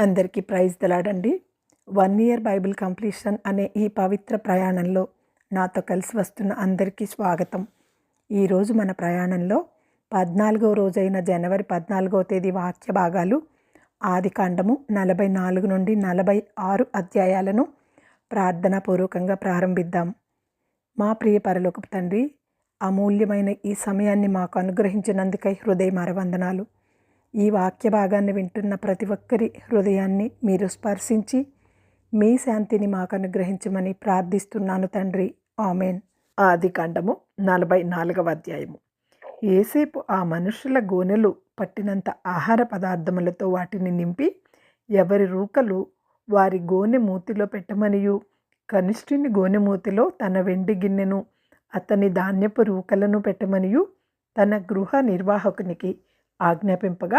అందరికీ praise దలాడండి. 1 year Bible completion అనే ఈ పవిత్ర ప్రయాణంలో నాతో కలిసి వస్తున్న అందరికీ స్వాగతం. ఈరోజు మన ప్రయాణంలో 14వ రోజైన జనవరి 14వ తేదీ వాక్య భాగాలు ఆదికాండము 44 నుండి 46 అధ్యాయాలను ప్రార్థనాపూర్వకంగా ప్రారంభిద్దాం. మా ప్రియ పరలోకపు తండ్రి, అమూల్యమైన ఈ సమయాన్ని మాకు అనుగ్రహించినందుకై హృదయమార వందనాలు. ఈ వాక్య భాగాన్ని వింటున్న ప్రతి ఒక్కరి హృదయాన్ని మీరు స్పర్శించి మీ శాంతిని మాకు అనుగ్రహించమని ప్రార్థిస్తున్నాను తండ్రి. ఆమెన్. ఆదికాండము 44వ అధ్యాయము. యోసేపు ఆ మనుషుల గోనెలు పట్టినంత ఆహార పదార్థములతో వాటిని నింపి ఎవరి రూకలు వారి గోనె మూతిలో పెట్టమనియు, కనిష్ఠుని గోనె మూతిలో తన వెండి గిన్నెను అతని ధాన్యపు రూకలను పెట్టమనియు తన గృహ నిర్వాహకునికి ఆజ్ఞాపింపగా,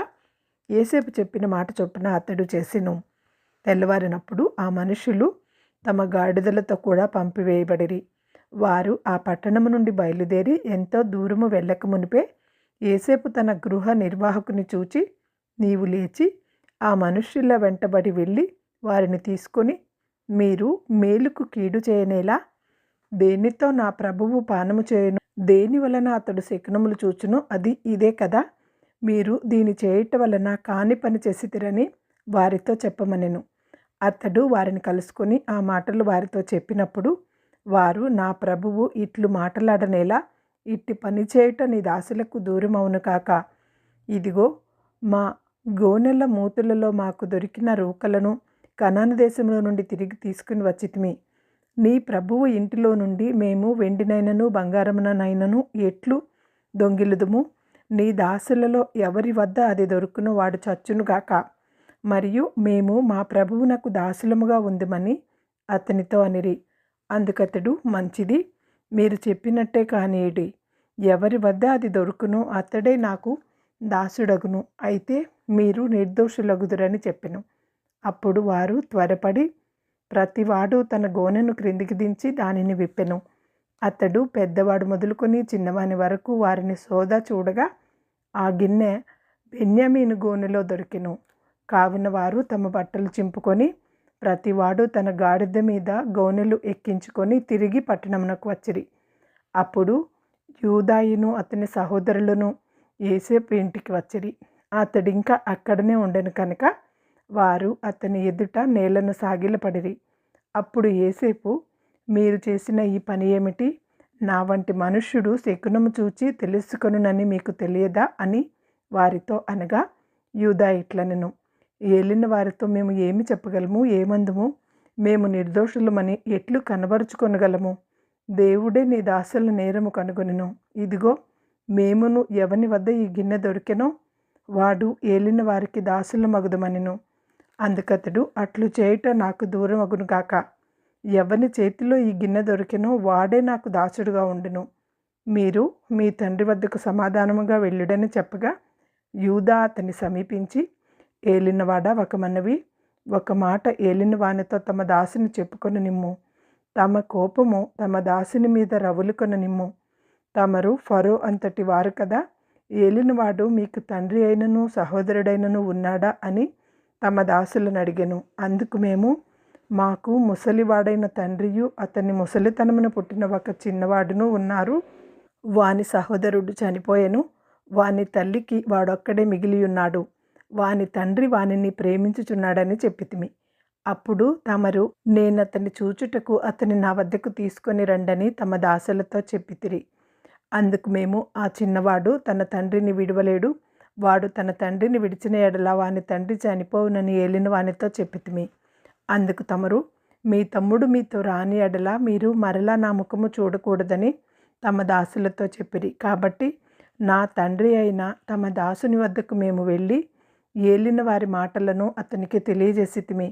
యోసేపు చెప్పిన మాట చొప్పున అతడు చేసెను. తెల్లవారినప్పుడు ఆ మనుషులు తమ గాడిదలతో కూడా పంపివేయబడిరి. వారు ఆ పట్టణము నుండి బయలుదేరి ఎంతో దూరము వెళ్ళక మునిపే యోసేపు తన గృహ నిర్వాహకుని చూచి, నీవు లేచి ఆ మనుష్యుల వెంటబడి వెళ్ళి వారిని తీసుకొని, మీరు మేలుకు కీడు చేయనేలా దేనితో నా ప్రభువు పానము చేయను, దేని వలన అతడు శకునములు చూచునో అది ఇదే కదా, మీరు దీని చేయట వలన కాని పని చేసితిరని వారితో చెప్పమనెను. అతడు వారిని కలుసుకొని ఆ మాటలు వారితో చెప్పినప్పుడు వారు, నా ప్రభువు ఇట్లు మాటలాడనేలా, ఇట్టి పని చేయట నీ దాసులకు దూరమవును కాక. ఇదిగో, మా గోనెల మూతులలో మాకు దొరికిన రూకలను కనాను దేశంలో నుండి తిరిగి తీసుకుని వచ్చితిమి. నీ ప్రభువు ఇంటిలో నుండి మేము వెండినైనను బంగారమునైనను ఎట్లు దొంగిలుదుము? నీ దాసులలో ఎవరి వద్ద అది దొరుకునో వాడు చచ్చునుగాక. మరియు మేము మా ప్రభువునకు దాసులముగా ఉందమని అతనితో అనిరి. అందుకతడు, మంచిది, మీరు చెప్పినట్టే కానియుడి. ఎవరి వద్ద అది దొరుకునో అతడే నాకు దాసుడగును. అయితే మీరు నిర్దోషులగుదురని చెప్పెను. అప్పుడు వారు త్వరపడి ప్రతివాడు తన గోనెను క్రిందికి దించి దానిని విప్పెను. అతడు పెద్దవాడు మొదలుకొని చిన్నవాని వరకు వారిని సోదా చూడగా ఆ గిన్నె బెన్యామీను గోనెలో దొరికెను. కావున వారు తమ బట్టలు చింపుకొని ప్రతివాడు తన గాడిద మీద గోనెలు ఎక్కించుకొని తిరిగి పట్టణమునకు వచ్చిరి. అప్పుడు యూదాయును అతని సహోదరులను యోసేపు ఇంటికి వచ్చిరి. అతడింకా అక్కడనే ఉండెను కనుక వారు అతని ఎదుట నేలను సాగిలపడిరి. అప్పుడు యోసేపు, మీరు చేసిన ఈ పని ఏమిటి? నా వంటి మనుష్యుడు శకునము చూచి తెలుసుకొనునని మీకు తెలియదా అని వారితో అనగా, యూదా ఇట్లనెను, ఏలిన వారితో మేము ఏమి చెప్పగలము? ఏమందుము? మేము నిర్దోషులమని ఎట్లు కనబరుచుకొనగలము? దేవుడే నీ దాసుల నేరము కనుగొనెను. ఇదిగో, మేమును ఎవని వద్ద ఈ గిన్నె దొరికెనో వాడు ఏలిన వారికి దాసుల మగుదమనెను. అందుకతడు, అట్లు చేయుట నాకు దూరం అగును గాక. ఎవని చేతిలో ఈ గిన్నె దొరికెనో వాడే నాకు దాసుడుగా ఉండును. మీరు మీ తండ్రి వద్దకు సమాధానముగా వెళ్ళుడని చెప్పగా, యూదా అతన్ని సమీపించి, ఏలినవాడా, ఒక మనవి, ఒక మాట ఏలిన వానితో తమ దాసిని చెప్పుకొని నిమ్ము. తమ కోపము తమ దాసిని మీద రవులుకొని నిమ్ము. తమరు ఫరో అంతటి వారు కదా, ఏలినవాడు మీకు తండ్రి అయినను సహోదరుడైనను ఉన్నాడా అని తమ దాసులను అడిగెను. అందుకు మేము, మాకు ముసలివాడైన తండ్రియు అతని ముసలితనమున పుట్టిన ఒక చిన్నవాడును ఉన్నారు. వాని సహోదరుడు చనిపోయెను. వాని తల్లికి వాడొక్కడే మిగిలి ఉన్నాడు. వాని తండ్రి వానిని ప్రేమించుచున్నాడని చెప్పితిమి. అప్పుడు తమరు, నేనతన్ని చూచుటకు అతని నా వద్దకు తీసుకొని రండని తమ దాసులతో చెప్పితిరి. అందుకు మేము, ఆ చిన్నవాడు తన తండ్రిని విడువలేడు. వాడు తన తండ్రిని విడిచిన ఎడల వాని తండ్రి చనిపోవునని ఏలిన వానితో చెప్పితిమి. అందుకు తమరు, మీ తమ్ముడు మీతో రాని ఎడల మీరు మరలా నా ముఖము చూడకూడదని తమ దాసులతో చెప్పిరి. కాబట్టి నా తండ్రి అయిన తమ దాసుని వద్దకు మేము వెళ్ళి ఏలిన వారి మాటలను అతనికి తెలియజేసితిమి.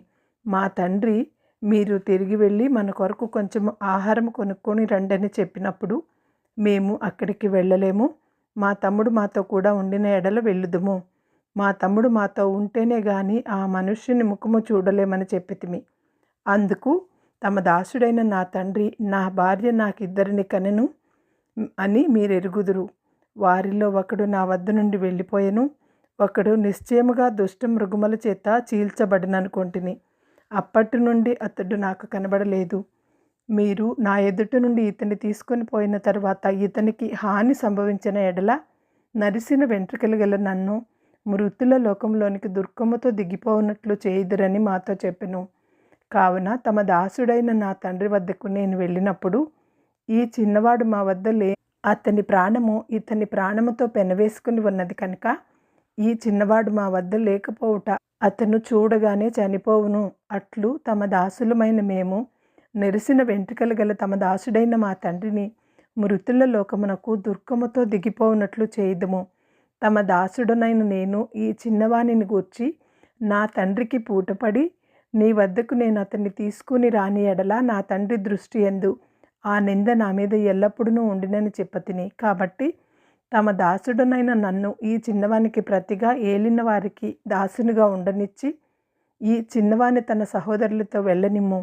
మా తండ్రి, మీరు తిరిగి వెళ్ళి మన కొరకు కొంచెం ఆహారం కొనుక్కొని రండని చెప్పినప్పుడు మేము అక్కడికి వెళ్ళలేము. మా తమ్ముడు మాతో కూడా ఉండిన ఎడల వెళ్ళుదుము. మా తమ్ముడు మాతో ఉంటేనే గాని ఆ మనుష్యుని ముఖము చూడలేమని చెప్పితిమి. అందుకు తమ దాసుడైన నా తండ్రి, నా భార్య నాకిద్దరిని కనెను అని మీరెరుగుదురు. వారిలో ఒకడు నా వద్ద నుండి వెళ్ళిపోయెను, ఒకడు నిశ్చయముగా దుష్ట మృగముల చేత చీల్చబడిననుకొంటిని. అప్పటి నుండి అతడు నాకు కనబడలేదు. మీరు నా ఎదుట నుండి ఇతన్ని తీసుకొని పోయిన తర్వాత ఇతనికి హాని సంభవించిన ఎడల నరిసిన వెంట్రుకలు గల నన్ను మృతుల లోకంలోనికి దుర్గముతో దిగిపోనట్లు చేయుదురని మాతో చెప్పెను. కావున తమ దాసుడైన నా తండ్రి వద్దకు నేను వెళ్ళినప్పుడు, ఈ చిన్నవాడు మా వద్ద అతని ప్రాణము ఇతని ప్రాణముతో పెనవేసుకుని ఉన్నది కనుక ఈ చిన్నవాడు మా వద్ద లేకపోవుట అతను చూడగానే చనిపోవును. అట్లు తమ దాసులమైన మేము నెరిసిన వెంట్రుకలు గల తమ దాసుడైన మా తండ్రిని మృతుల లోకమునకు దుర్గముతో దిగిపోవునట్లు చేయుదుము. తమ దాసుడనైన నేను ఈ చిన్నవాణిని గూర్చి నా తండ్రికి పూటపడి నీ వద్దకు నేను అతన్ని తీసుకుని రాని ఎడల నా తండ్రి దృష్టి యందు ఆ నింద నా మీద ఎల్లప్పుడూ ఉండినని చెప్పతిని. కాబట్టి తమ దాసుడనైన నన్ను ఈ చిన్నవానికి ప్రతిగా ఏలిన వారికి దాసునిగా ఉండనిచ్చి ఈ చిన్నవాని తన సహోదరులతో వెళ్ళనిమ్ము.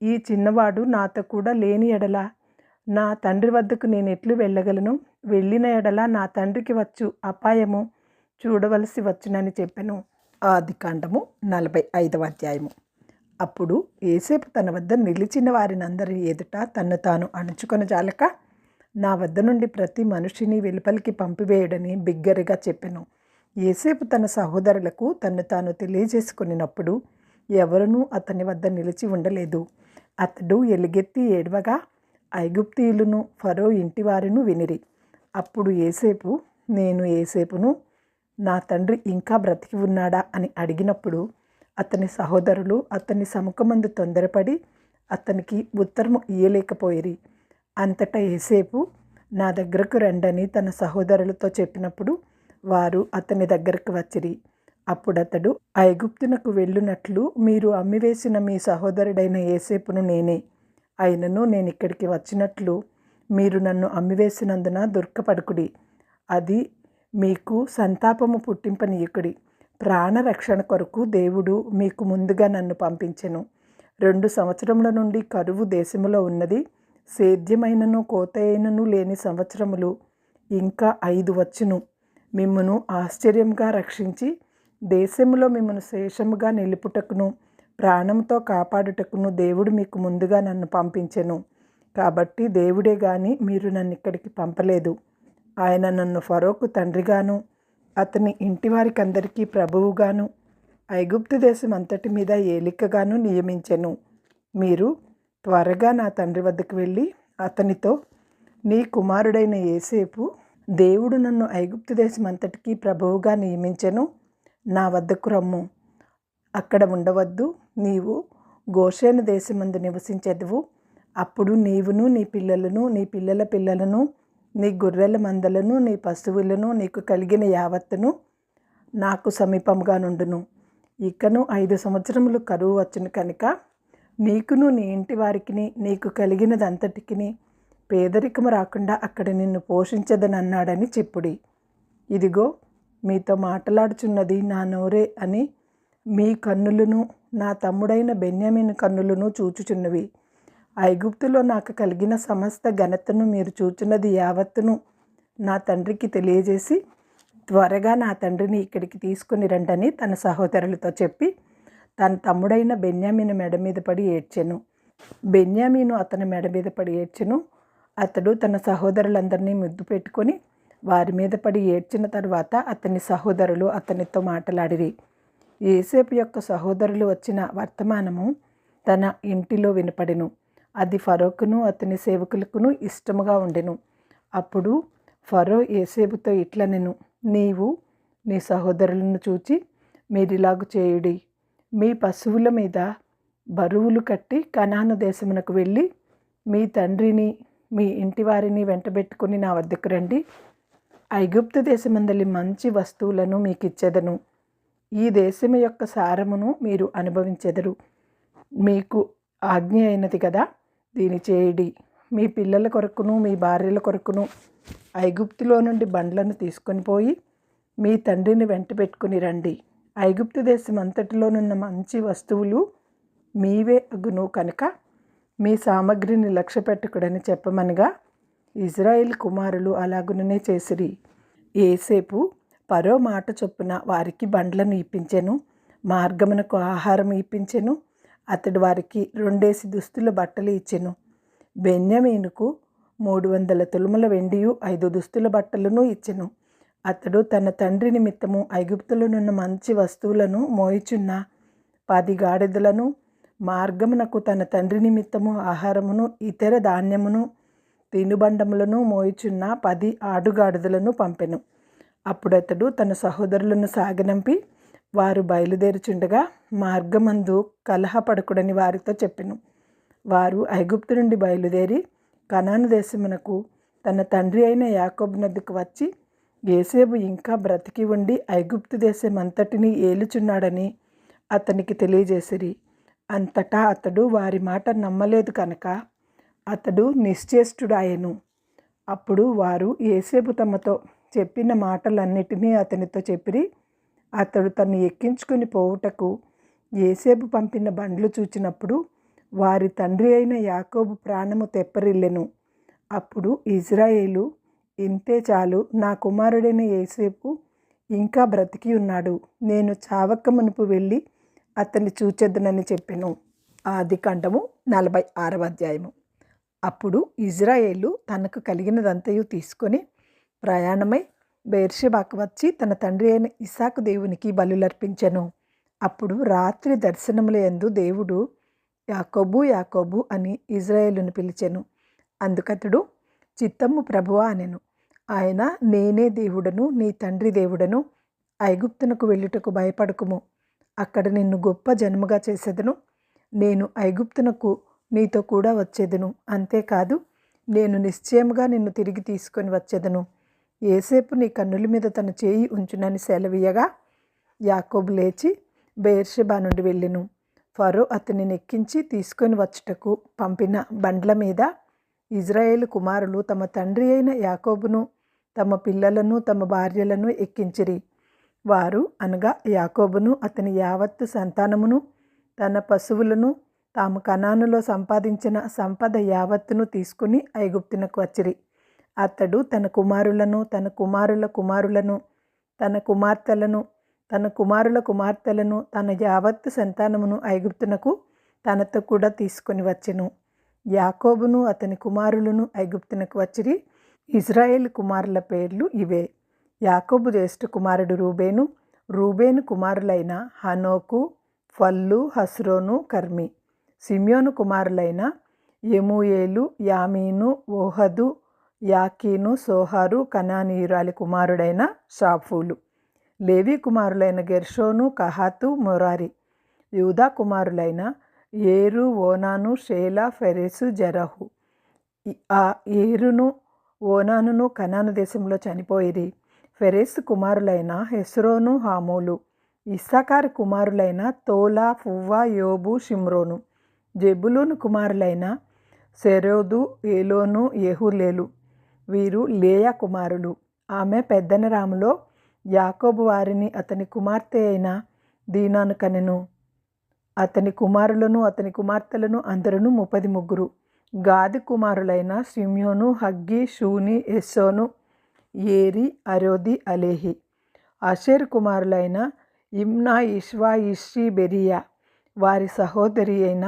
ఈ చిన్నవాడు నాతో కూడా లేని ఎడల నా తండ్రి వద్దకు నేను ఎట్లు వెళ్ళగలను? వెళ్ళిన ఎడల నా తండ్రికి వచ్చు అపాయము చూడవలసి వచ్చునని చెప్పెను. ఆదికాండము 45వ అధ్యాయము. అప్పుడు యోసేపు తన వద్ద నిలిచిన వారినందరి ఎదుట తన్ను తాను అణుచుకొని జాలక నా వద్ద నుండి ప్రతి మనిషిని వెలుపలికి పంపివేయడని బిగ్గరగా చెప్పెను. యోసేపు తన సహోదరులకు తన్ను తాను తెలియజేసుకున్నప్పుడు ఎవరునూ అతని వద్ద నిలిచి ఉండలేదు. అతడు ఎలుగెత్తి ఏడవగా ఐగుప్తీయులను ఫరో ఇంటివారిను వినిరి. అప్పుడు యోసేపు, నేను యోసేపును, నా తండ్రి ఇంకా బ్రతికి ఉన్నాడా అని అడిగినప్పుడు అతని సహోదరులు అతని సముఖమందు తొందరపడి అతనికి ఉత్తరము ఇయ్యలేకపోయిరి. అంతటా యోసేపు, నా దగ్గరకు రండని తన సహోదరులతో చెప్పినప్పుడు వారు అతని దగ్గరకు వచ్చిరి. అప్పుడతడు, ఐగుప్తునకు వెళ్ళునట్లు మీరు అమ్మివేసిన మీ సహోదరుడైన యోసేపును నేనే. అయినను నేను ఇక్కడికి వచ్చినట్లు మీరు నన్ను అమ్మివేసినందున దుఃఖపడకుడి. అది మీకు సంతాపము పుట్టింపనీయకుడి. ప్రాణరక్షణ కొరకు దేవుడు మీకు ముందుగా నన్ను పంపించెను. 2 సంవత్సరముల నుండి కరువు దేశములో ఉన్నది. సేద్యమైనను కోత అయినను లేని సంవత్సరములు ఇంకా 5 వచ్చును. మిమ్మును ఆశ్చర్యంగా రక్షించి దేశములో మిమ్మను శేషముగా నిలుపుటకును ప్రాణంతో కాపాడుటకును దేవుడు మీకు ముందుగా నన్ను పంపించెను. కాబట్టి దేవుడే గాని మీరు నన్ను ఇక్కడికి పంపలేదు. ఆయన నన్ను ఫరోకు తండ్రిగాను అతని ఇంటివారికి అందరికీ ప్రభువుగాను ఐగుప్తు దేశం అంతటి మీద ఏలికగాను నియమించెను. మీరు త్వరగా నా తండ్రి వద్దకు వెళ్ళి అతనితో, నీ కుమారుడైన యోసేపు దేవుడు నన్ను ఐగుప్తు దేశం అంతటికీ ప్రభువుగా నియమించెను, నా వద్దకు రమ్ము. అక్కడ ఉండవద్దు. నీవు గోషేను దేశమందు నివసించెదవు. అప్పుడు నీవును నీ పిల్లలను నీ పిల్లల పిల్లలను నీ గొర్రెల మందలను నీ పశువులను నీకు కలిగిన యావత్తును నాకు సమీపంగా నుండును. ఇకను 5 సంవత్సరములు కరువు వచ్చును కనుక నీకును నీ ఇంటి వారికి నీకు కలిగినదంతటికి పేదరికము రాకుండా అక్కడ నిన్ను పోషించదనన్నాడని చెప్పుడి. ఇదిగో మీతో మాట్లాడుచున్నది నా నోరే అని మీ కన్నులను నా తమ్ముడైన బెన్యామీను కన్నులను చూచుచున్నవి. ఐగుప్తులో నాకు కలిగిన సమస్త ఘనతను మీరు చూచున్నది యావత్తును నా తండ్రికి తెలియజేసి త్వరగా నా తండ్రిని ఇక్కడికి తీసుకుని రండని తన సహోదరులతో చెప్పి తన తమ్ముడైన బెన్యామీను మెడ మీద పడి ఏడ్చెను. బెన్యామీను అతని మెడ మీద పడి ఏడ్చెను. అతడు తన సహోదరులందరినీ ముద్దు పెట్టుకొని వారి మీద పడి ఏడ్చిన తర్వాత అతని సహోదరులు అతనితో మాట్లాడిరి. యోసేపు యొక్క సహోదరులు వచ్చిన వర్తమానము తన ఇంటిలో వినపడెను. అది ఫరోకును అతని సేవకులకును ఇష్టముగా ఉండెను. అప్పుడు ఫరో యోసేపుతో ఇట్లనెను, నీవు నీ సహోదరులను చూచి మీరిలాగు చేయుడి. మీ పశువుల మీద బరువులు కట్టి కనాను దేశమునకు వెళ్ళి మీ తండ్రిని మీ ఇంటి వారిని వెంటబెట్టుకుని నా వద్దకు రండి. ఐగుప్తు దేశమందలి మంచి వస్తువులను మీకు ఇచ్చెదను. ఈ దేశము యొక్క సారమును మీరు అనుభవించెదరు. మీకు ఆజ్ఞ అయినది కదా, దీని చేయుడి. మీ పిల్లల కొరకును మీ భార్యల కొరకును ఐగుప్తులో నుండి బండ్లను తీసుకొని పోయి మీ తండ్రిని వెంట పెట్టుకుని రండి. ఐగుప్తు దేశం అంతటిలోనున్న మంచి వస్తువులు మీవే అగును కనుక మీ సామగ్రిని లక్ష్య పెట్టకుడని చెప్పమనగా ఇజ్రాయేల్ కుమారులు అలాగుననే చేసిరి. యోసేపు ఫరో మాట చొప్పున వారికి బండ్లను ఇప్పించెను, మార్గమునకు ఆహారం ఇప్పించెను. అతడు వారికి 2 దుస్తుల బట్టలు ఇచ్చెను. బెన్యామీనుకు 300 తులముల వెండియు 5 దుస్తుల బట్టలను ఇచ్చెను. అతడు తన తండ్రి నిమిత్తము ఐగుప్తులోనున్న మంచి వస్తువులను మోయిచున్న 10 గాడిదలను, మార్గమునకు తన తండ్రి నిమిత్తము ఆహారమును, ఇతర ధాన్యమును, తినుబండములను మోయిచున్న 10 ఆడుగాడిదలను పంపెను. అప్పుడతడు తన సహోదరులను సాగనంపి వారు బయలుదేరుచుండగా మార్గమందు కలహపడకుడని వారితో చెప్పెను. వారు ఐగుప్తు నుండి బయలుదేరి కనాను దేశమునకు తన తండ్రి అయిన యాకోబు నద్దకు వచ్చి, యోసేపు ఇంకా బ్రతికి ఉండి ఐగుప్తు దేశమంతటిని ఏలుచున్నాడని అతనికి తెలియజేసిరి. అంతటా అతడు వారి మాట నమ్మలేదు కనుక అతడు నిశ్చేష్టుడాయెను. అప్పుడు వారు యోసేపు తమతో చెప్పిన మాటలన్నిటినీ అతనితో చెప్పిరి. అతడు తను ఎక్కించుకుని పోవుటకు యోసేపు పంపిన బండ్లు చూచినప్పుడు వారి తండ్రి అయిన యాకోబు ప్రాణము తెప్పరిల్లెను. అప్పుడు ఇజ్రాయేలు, ఇంతే చాలు, నా కుమారుడైన యోసేపు ఇంకా బ్రతికి ఉన్నాడు, నేను చావక మునుపు వెళ్ళి అతన్ని చూచెదనని చెప్పెను. ఆదికాండము 46వ అధ్యాయము. అప్పుడు ఇజ్రాయేలు తనకు కలిగినదంతయు తీసుకొని ప్రయాణమై బెయేర్షెబాకు వచ్చి తన తండ్రి అయిన ఇస్సాకు దేవునికి బలులర్పించెను. అప్పుడు రాత్రి దర్శనముల యందు దేవుడు యాకోబు యాకోబు అని ఇజ్రాయేలును పిలిచెను. అందుకతడు, చిత్తము ప్రభువా అనెను. ఆయన, నేనే దేవుడను, నీ తండ్రి దేవుడను. ఐగుప్తునకు వెళ్ళుటకు భయపడకుము, అక్కడ నిన్ను గొప్ప జనముగా చేసేదను. నేను ఐగుప్తునకు నీతో కూడా వచ్చేదను. అంతేకాదు, నేను నిశ్చయముగా నిన్ను తిరిగి తీసుకొని వచ్చేదను. యోసేపు నీ కన్నుల మీద తన చేయి ఉంచునని సెలవీయగా యాకోబు లేచి బెయేర్షెబా నుండి వెళ్ళెను. ఫరో అతనిని ఎక్కించి తీసుకొని వచ్చుటకు పంపిన బండ్ల మీద ఇజ్రాయేలు కుమారులు తమ తండ్రి అయిన యాకోబును, తమ పిల్లలను, తమ భార్యలను ఎక్కించిరి. వారు అనగా యాకోబును, అతని యావత్తు సంతానమును, తన పశువులను, తాము కనానులో సంపాదించిన సంపద యావత్తును తీసుకుని ఐగుప్తునకు వచ్చిరి. అతడు తన కుమారులను, తన కుమారుల కుమారులను, తన కుమార్తెలను, తన కుమారుల కుమార్తెలను, తన యావత్తు సంతానమును ఐగుప్తునకు తనతో కూడా తీసుకొని వచ్చెను. యాకోబును అతని కుమారులను ఐగుప్తునకు వచ్చిరి. ఇజ్రాయేల్ కుమారుల పేర్లు ఇవే. యాకోబు జ్యేష్ఠ కుమారుడు రూబేను. రూబేను కుమారులైన హనోకు, ఫల్లు, హస్రోను, కర్మి. సిమ్యోను కుమారులైన యెమూయేలు, యామీను, ఓహదు, యాకీను, సోహారు, కనానీయురాలి కుమారుడైన షాఫూలు. లేవి కుమారులైన గెర్షోను, కహాతు, మొరారి. యూదా కుమారులైన ఏరు, ఓనాను, షేలా, ఫెరెసు, జరహు. ఆ ఏరును ఓనానును కనాను దేశంలో చనిపోయిరి. ఫెరెసు కుమారులైన హెస్రోను, హామూలు. ఇస్సాకారు కుమారులైన తోలా, ఫువ్వా, యోబు, షిమ్రోను. జెబులూను కుమారులైన సెరోదు, ఏలోను, యెహూలేలు. వీరు లేయా కుమారులు. ఆమె పెద్దనరాములో యాకోబు వారిని అతని కుమార్తె అయిన దీనాను కనెను. అతని కుమారులను, అతని కుమార్తెలను అందరూ 33. గాది కుమారులైన షిమ్యోను, huggy, Shuni, Ezbon, Eri, Arodi, Areli. Asher కుమారులైన ఇమ్నా, ఇష్వా, ఇష్షి, బెరియా. వారి సహోదరి అయిన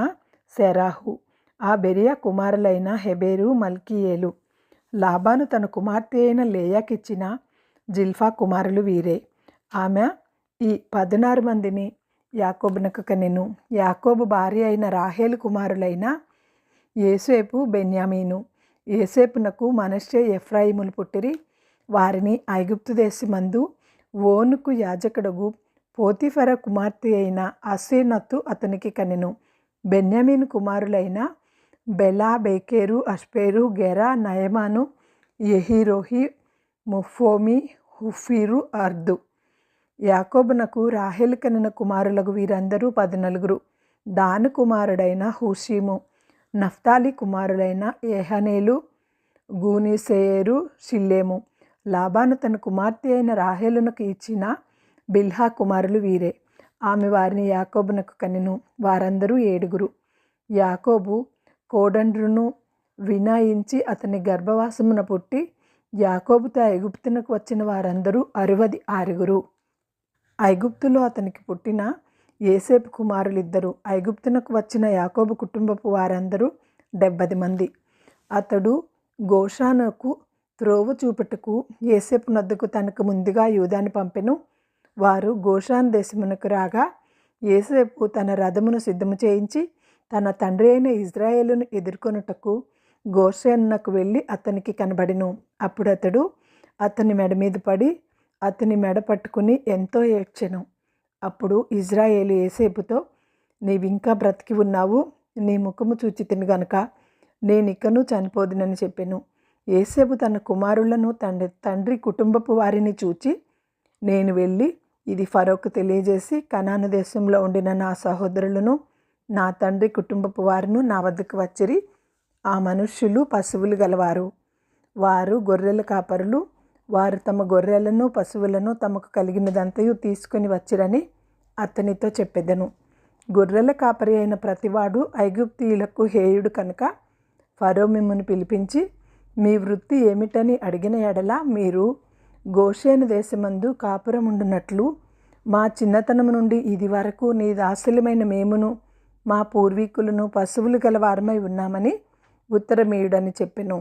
సెరాహు. ఆ బెరియా కుమారులైన హెబెరు, మల్కీయేలు. లాబాను తన కుమార్తె అయిన లేయాకిచ్చిన జిల్ఫా కుమారులు వీరే. ఆమె ఈ 16 మందిని యాకోబునకు కనెను. యాకోబు భార్య అయిన రాహేలు కుమారులైన యోసేపు, బెన్యామీను. యోసేపునకు మనష్షే, ఎఫ్రాయిములు పుట్టిరి. వారిని ఐగుప్తు దేశమందు ఓనుకు యాజకుడగు పోతిఫెర కుమార్తె అయిన అసీనతు అతనికి కనెను. బెన్యామీను కుమారులైన బెలా, బేకెరు, అష్పేరు, గెరా, నయమాను, యెహిరోహి, ముఫోమి, హుఫీరు, అర్దు. యాకోబునకు రాహేలు కనిన కుమారులకు వీరందరూ 14. దాను కుమారుడైన హూషీము. నఫ్తాలి కుమారులైన ఏహనేలు, గూనిసేయరు, షిల్లేము. లాబాను తన కుమార్తె అయిన రాహేలునకు ఇచ్చిన బిల్హా కుమారులు వీరే. ఆమె వారిని యాకోబునకు కనెను. వారందరూ 7. యాకోబు కోడండ్రును వినాయించి అతని గర్భవాసమున పుట్టి యాకోబుతో ఐగుప్తునకు వచ్చిన వారందరూ 66. ఐగుప్తులో అతనికి పుట్టిన యోసేపు కుమారులిద్దరు. ఐగుప్తునకు వచ్చిన యాకోబు కుటుంబపు వారందరూ 70 మంది. అతడు గోషానుకు త్రోవ చూపుటకు యోసేపు నొద్దకు తనకు ముందుగా యూదాను పంపెను. వారు గోషాను దేశమునకు రాగా యోసేపు తన రథమును సిద్ధము చేయించి తన తండ్రి అయిన ఇజ్రాయేలును ఎదుర్కొనుటకు గోషానునకు వెళ్ళి అతనికి కనబడెను. అప్పుడు అతడు అతని మెడ మీద పడి అతని మెడ పట్టుకుని ఎంతో ఏడ్చెను. అప్పుడు ఇజ్రాయేలు యోసేపుతో, నీవింకా బ్రతికి ఉన్నావు, నీ ముఖము చూచి తిని గనుక నేనికను చనిపోదునని చెప్పెను. యోసేపు తన కుమారులను తండ్రి కుటుంబపు వారిని చూచి, నేను వెళ్ళి ఇది ఫరోకు తెలియజేసి కనాను దేశంలో ఉండిన నా సహోదరులను నా తండ్రి కుటుంబపు వారును నా వద్దకు వచ్చిరి. ఆ మనుష్యులు పశువులు గలవారు, వారు గొర్రెల కాపరులు. వారు తమ గొర్రెలను పశువులను తమకు కలిగినదంతయు తీసుకొని వచ్చిరని అతనితో చెప్పెదను. గొర్రెల కాపరి అయిన ప్రతివాడు ఐగుప్తీయులకు హేయుడు కనుక ఫరో మిమ్మును పిలిపించి మీ వృత్తి ఏమిటని అడిగిన ఎడల మీరు గోషేను దేశమందు కాపురముండునట్లు మా చిన్నతనము నుండి ఇది వరకు నీ దాసులమైన మేమును మా పూర్వీకులను పశువులు గల వారమై ఉన్నామని ఉత్తరమీయుడని చెప్పెను.